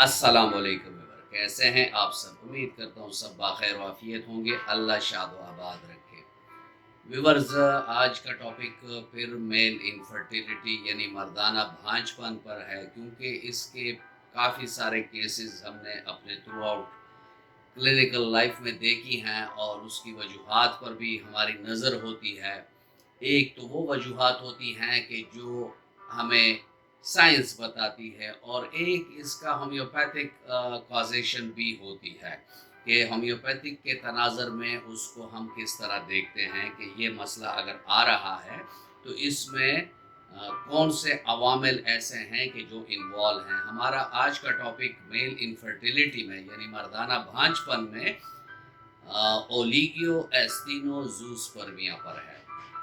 अस्सलाम वालेकुम व्यूअर, कैसे हैं आप सब। उम्मीद करता हूँ सब बाखैर वाफियत होंगे। अल्लाह शाद व आबाद रखे। व्यूअर्स, आज का टॉपिक फिर मेल इनफर्टिलिटी यानी मर्दाना भांजपन पर है, क्योंकि इसके काफ़ी सारे केसेस हमने अपने थ्रू आउट क्लिनिकल लाइफ में देखी हैं और उसकी वजूहात पर भी हमारी नज़र होती है। एक तो वो वजूहात होती हैं कि जो हमें साइंस बताती है, और एक इसका होम्योपैथिक कॉजेशन भी होती है कि होम्योपैथिक के तनाज़र में उसको हम किस तरह देखते हैं कि ये मसला अगर आ रहा है तो इसमें कौन से अवामिल ऐसे हैं कि जो इन्वॉल्व हैं। हमारा आज का टॉपिक मेल इनफर्टिलिटी में यानी मर्दाना भांजपन में ओलिगियो एस्टिनोज़ूस्पर्मिया पर है।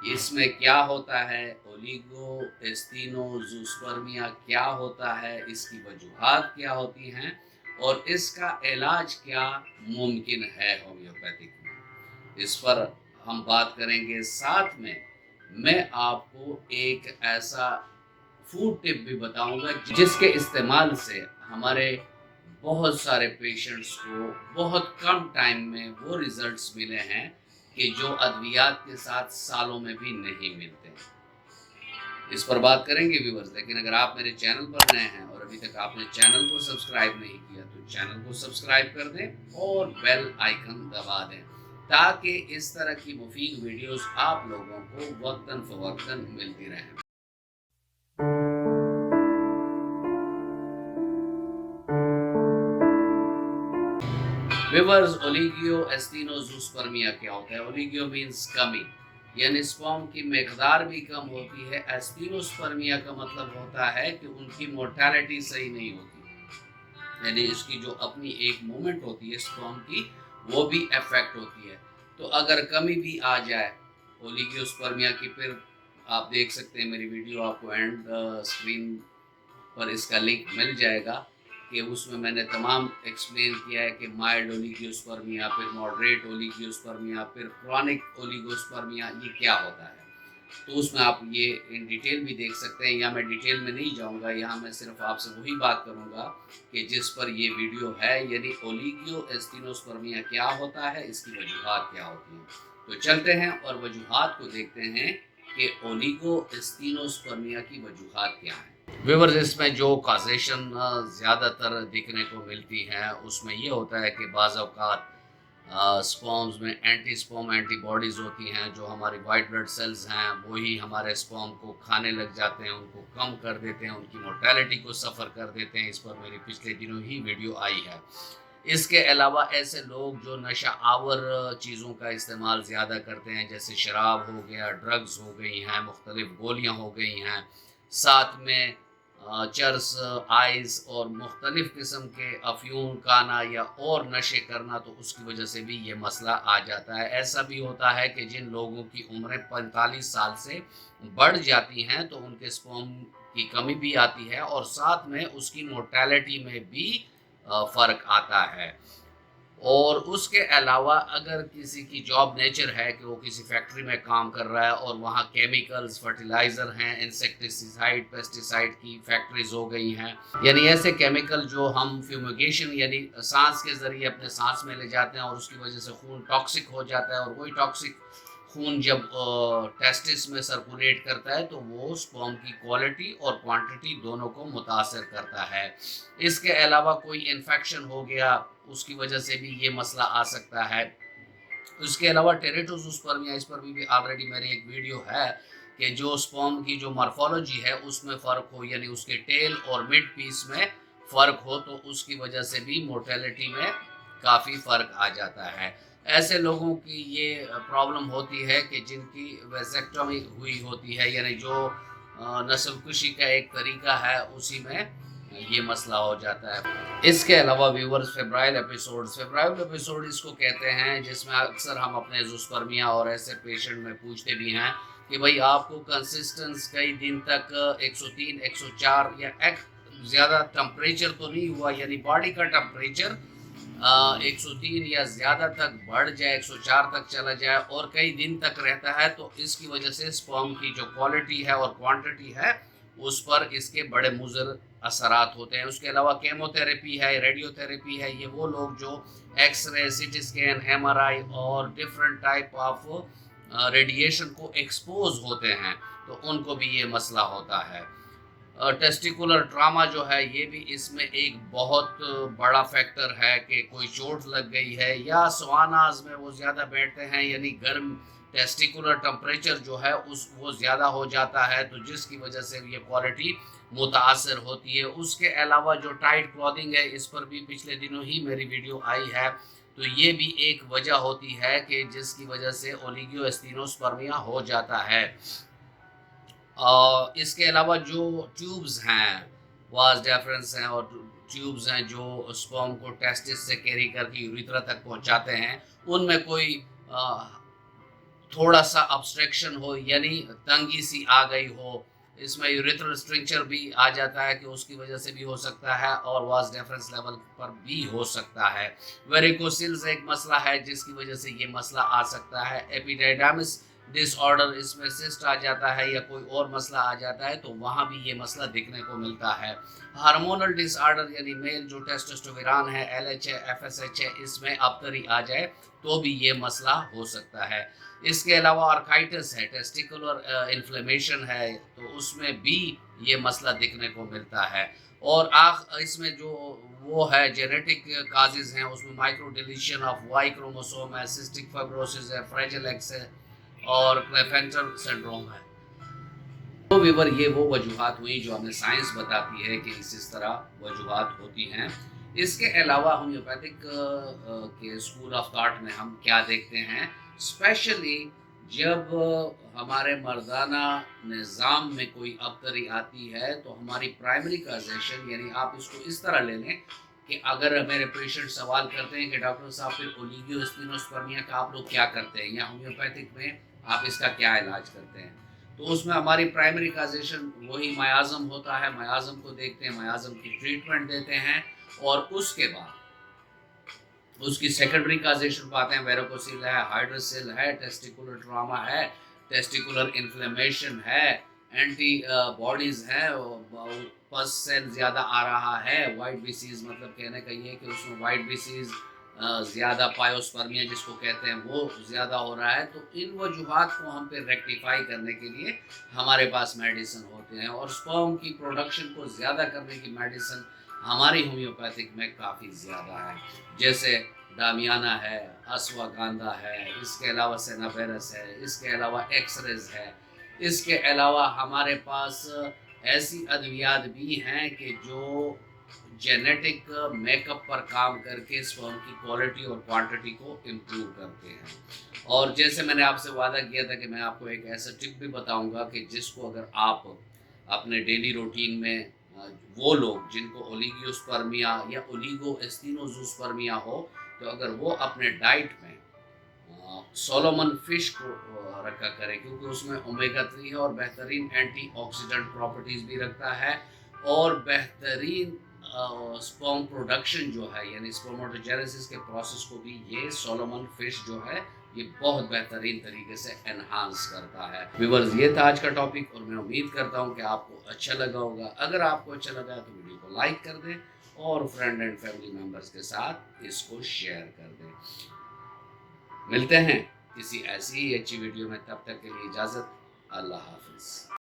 इसमें क्या होता है, ओलिगो एस्टिनोज़ूस्पर्मिया क्या होता है, इसकी वजूहात क्या होती हैं और इसका इलाज क्या मुमकिन है होम्योपैथिक में, इस पर हम बात करेंगे। साथ में मैं आपको एक ऐसा फूड टिप भी बताऊंगा जिसके इस्तेमाल से हमारे बहुत सारे पेशेंट्स को बहुत कम टाइम में वो रिजल्ट्स मिले हैं कि जो अद्वियात के साथ सालों में भी नहीं मिलते। इस पर बात करेंगे व्यूअर्स, लेकिन अगर आप मेरे चैनल पर नए हैं और अभी तक आपने चैनल को सब्सक्राइब नहीं किया तो चैनल को सब्सक्राइब कर दें और बेल आइकन दबा दें, ताकि इस तरह की मुफीद वीडियोस आप लोगों को वक्तन फवक्तन मिलती रहें। व्यूअर्स, ओलिगियो एस्टिनोज़ूस्पर्मिया क्या होता है। ओलिगियो मीन्स कमी, यानी स्पर्म की मकदार भी कम होती है। एस्टिनोस्पर्मिया का मतलब होता है कि उनकी मोर्टेलिटी सही नहीं होती, यानी इसकी जो अपनी एक मूवमेंट होती है स्पर्म की वो भी अफेक्ट होती है। तो अगर कमी भी आ जाए ओलिगियोस्पर्मिया की, फिर आप देख सकते हैं मेरी वीडियो, आपको एंड स्क्रीन पर इसका लिंक मिल जाएगा कि उसमें मैंने तमाम एक्सप्लेन किया है कि माइल्ड ओलिगोस्पर्मिया, फिर मॉडरेट ओलिगोस्पर्मिया, फिर क्रॉनिक ओलिगोस्पर्मिया ये क्या होता है। तो उसमें आप ये इन डिटेल भी देख सकते हैं, या मैं डिटेल में नहीं जाऊंगा, यहाँ मैं सिर्फ आपसे वही बात करूंगा कि जिस पर ये वीडियो है, यानी ओलिगियो एस्टिनोस्पर्मिया क्या होता है, इसकी वजूहात क्या होती हैं। तो चलते हैं और वजूहात को देखते हैं कि ओलिगो एस्टिनोस्पर्मिया की वजूहात क्या है। व्यूअर्स, इसमें जो काजेशन ज़्यादातर देखने को मिलती है उसमें ये होता है कि बाज़ औक़ात स्पर्म्स में एंटी स्पर्म एंटीबॉडीज़ होती हैं, जो हमारी वाइट ब्लड सेल्स हैं वही हमारे स्पर्म को खाने लग जाते हैं, उनको कम कर देते हैं, उनकी मोर्टेलिटी को सफ़र कर देते हैं। इस पर मेरी पिछले दिनों ही वीडियो आई है। इसके अलावा ऐसे लोग जो नशा आवर चीज़ों का इस्तेमाल ज़्यादा करते हैं, जैसे शराब हो गया, ड्रग्स हो गई हैं, मुख्तलिफ़ गोलियाँ हो गई हैं, साथ में चर्स, आइस और मुख्तलिफ़ किस्म के अफ्यून खाना या और नशे करना, तो उसकी वजह से भी ये मसला आ जाता है। ऐसा भी होता है कि जिन लोगों की उम्रें 45 साल से बढ़ जाती हैं तो उनके स्पर्म की कमी भी आती है और साथ में उसकी मोर्टेलिटी में भी फ़र्क आता है। और उसके अलावा अगर किसी की जॉब नेचर है कि वो किसी फैक्ट्री में काम कर रहा है और वहाँ केमिकल्स, फर्टिलाइज़र हैं, इंसेक्टिसाइड, पेस्टिसाइड की फैक्ट्रीज हो गई हैं, यानी ऐसे केमिकल जो हम फ्यूमिगेशन यानी सांस के ज़रिए अपने सांस में ले जाते हैं और उसकी वजह से खून टॉक्सिक हो जाता है, और वही टॉक्सिक खून जब टेस्टिस में सर्कुलेट करता है तो वो स्पर्म की क्वालिटी और क्वांटिटी दोनों को मुतासर करता है। इसके अलावा कोई इन्फेक्शन हो गया, उसकी वजह से भी ये मसला आ सकता है। उसके अलावा टेरेटोजूस्पर्मिया, इस पर भी ऑलरेडी मेरी एक वीडियो है कि जो स्पर्म की जो मॉर्फोलॉजी है उसमें फ़र्क हो, यानी उसके टेल और मिड पीस में फ़र्क हो, तो उसकी वजह से भी मोर्टेलिटी में काफ़ी फ़र्क आ जाता है। ऐसे लोगों की ये प्रॉब्लम होती है कि जिनकी वेसेक्टोमी हुई होती है, यानी जो नस्ल कुशी का एक तरीका है उसी में ये मसला हो जाता है। इसके अलावा व्यूअर्स, फेब्राइल एपिसोड इसको कहते हैं, जिसमें अक्सर हम अपने ज़ूस्पर्मिया और ऐसे पेशेंट में पूछते भी हैं कि भाई आपको कंसिस्टेंस कई दिन तक 103, 104 या ज़्यादा टेम्परेचर तो नहीं हुआ, यानी बॉडी का टेम्परेचर 103 या ज़्यादा तक बढ़ जाए, 104 तक चला जाए और कई दिन तक रहता है, तो इसकी वजह से स्पर्म की जो क्वालिटी है और क्वांटिटी है उस पर इसके बड़े मुज़र اثرات ہوتے ہیں. اس کے علاوہ کیموتھیراپی ہے, ریڈیو تھراپی ہے. یہ وہ لوگ جو X ray, C T scan, M R I اور ڈفرینٹ ٹائپ آف ریڈیشن کو ایکسپوز ہوتے ہیں, تو ان کو بھی یہ مسئلہ ہوتا ہے. ٹیسٹیکولر ٹراما جو ہے یہ بھی اس میں ایک بہت بڑا فیکٹر ہے کہ کوئی چوٹ لگ گئی ہے یا سواناز میں وہ زیادہ بیٹھتے ہیں, یعنی گرم ٹیسٹیکولر ٹمپریچر جو ہے وہ زیادہ ہو جاتا ہے, تو جس کی وجہ سے یہ کوالٹی متاثر ہوتی ہے. اس کے علاوہ جو ٹائٹ کلودنگ ہے, اس پر بھی پچھلے دنوں ہی میری ویڈیو آئی ہے, تو یہ بھی ایک وجہ ہوتی ہے کہ جس کی وجہ سے اولیگو اسٹینوسپرمیا ہو جاتا ہے. اس کے علاوہ جو ٹیوبز ہیں, واز ڈیفرنس ہیں اور ٹیوبز ہیں جو اسپرم کو ٹیسٹس سے کیری کر کے یوریترا تک پہنچاتے ہیں, ان میں کوئی تھوڑا سا ابسٹریکشن ہو, یعنی تنگی سی آ گئی ہو, اس میں یوریترل اسٹرکچر بھی آ جاتا ہے کہ اس کی وجہ سے بھی ہو سکتا ہے, اور واز ڈیفرنس لیول پر بھی ہو سکتا ہے. ویریکوسیلز ایک مسئلہ ہے جس کی وجہ سے یہ مسئلہ آ سکتا ہے. ایپیڈیڈیمس ڈس آرڈر, اس میں سسٹ آ جاتا ہے یا کوئی اور مسئلہ آ جاتا ہے, تو وہاں بھی یہ مسئلہ دیکھنے کو ملتا ہے. ہارمونل ڈس آرڈر یعنی میل جو ٹیسٹوسٹیرون ہے, ایل ایچ ہے, ایف ایس ایچ ہے, اس میں ابتری آ جائے تو بھی یہ مسئلہ ہو سکتا ہے. اس کے علاوہ آرکائٹس ہے, ٹیسٹیکولر انفلیمیشن ہے, تو اس میں بھی یہ مسئلہ دیکھنے کو ملتا ہے. اور اس میں جو وہ ہے جینیٹک کازز ہیں, اس میں micro deletion of Y chromosome ہے, سسٹک فائبروسس ہے, فریجل ایکس ہے اور کلیفینٹر سنڈروم ہے. تو ویور یہ وہ وجوہات ہوئی جو ہمیں سائنس بتاتی ہے کہ اس طرح وجوہات ہوتی ہیں. اس کے علاوہ ہومیوپیتھک کے اسکول آف تھاٹ میں ہم کیا دیکھتے ہیں, اسپیشلی جب ہمارے مردانہ نظام میں کوئی ابتری آتی ہے تو ہماری پرائمری کازیشن, یعنی آپ اس کو اس طرح لے لیں کہ اگر میرے پیشنٹ سوال کرتے ہیں کہ ڈاکٹر صاحب پھر اولیگو اسٹینوسپرمیا کا آپ لوگ کیا کرتے ہیں, یا ہومیوپیتھک میں آپ اس کا کیا علاج کرتے ہیں, تو اس میں ہماری پرائمری کازیشن وہی میازم ہوتا ہے. میازم کو دیکھتے ہیں, میازم کی ٹریٹمنٹ دیتے ہیں, اور اس کے بعد اس کی سیکنڈری کازیشن پاتے ہیں. ویریکوسیل ہے, ہائیڈروسیل ہے, ٹیسٹیکولر ٹراما ہے, ٹیسٹیکولر انفلیمیشن ہے, اینٹی باڈیز ہے, پس سیل زیادہ آ رہا ہے, وائٹ بیسیز, مطلب کہنے کا یہ ہے کہ اس میں وائٹ بیسیز زیادہ پائیوسپرمیا جس کو کہتے ہیں وہ زیادہ ہو رہا ہے. تو ان وجوہات کو ہم پہ ریکٹیفائی کرنے کے لیے ہمارے پاس میڈیسن ہوتے ہیں, اور اسپرم کی پروڈکشن کو زیادہ کرنے کی میڈیسن ہماری ہومیوپیتھک میں کافی زیادہ ہے, جیسے ڈامیانا ہے, اسواگاندھا ہے, اس کے علاوہ سینابیرس ہے, اس کے علاوہ ایکس ریز ہے, اس کے علاوہ ہمارے پاس ایسی ادویات بھی ہیں کہ جو جینیٹک میک اپ پر کام کر کے اسپرم کی کوالٹی اور کوانٹٹی کو امپروو کرتے ہیں. اور جیسے میں نے آپ سے وعدہ کیا تھا کہ میں آپ کو ایک ایسا ٹپ بھی بتاؤں گا کہ جس کو اگر آپ اپنے ڈیلی روٹین میں, وہ لوگ جن کو اولیگوسپرمیا یا اولیگو اسٹینوزوسپرمیا ہو, تو اگر وہ اپنے ڈائٹ میں سولومن فش کو رکھا کرے, کیونکہ اس میں اومیگا 3 ہے اور بہترین اینٹی آکسیڈنٹ پراپرٹیز بھی رکھتا ہے, اور بہترین اسپرم پروڈکشن جو ہے یعنی اسپرماٹوجینیسس کے پروسیس کو بھی یہ سولومن فش جو ہے یہ بہت بہترین طریقے سے انہانس کرتا ہے. ویورز, یہ تھا آج کا ٹاپک, اور میں امید کرتا ہوں کہ آپ کو اچھا لگا ہوگا. اگر آپ کو اچھا لگا تو ویڈیو کو لائک کر دیں اور فرینڈ اینڈ فیملی ممبرس کے ساتھ اس کو شیئر کر دیں. ملتے ہیں کسی ایسی ہی اچھی ویڈیو میں, تب تک کے لیے اجازت, اللہ حافظ.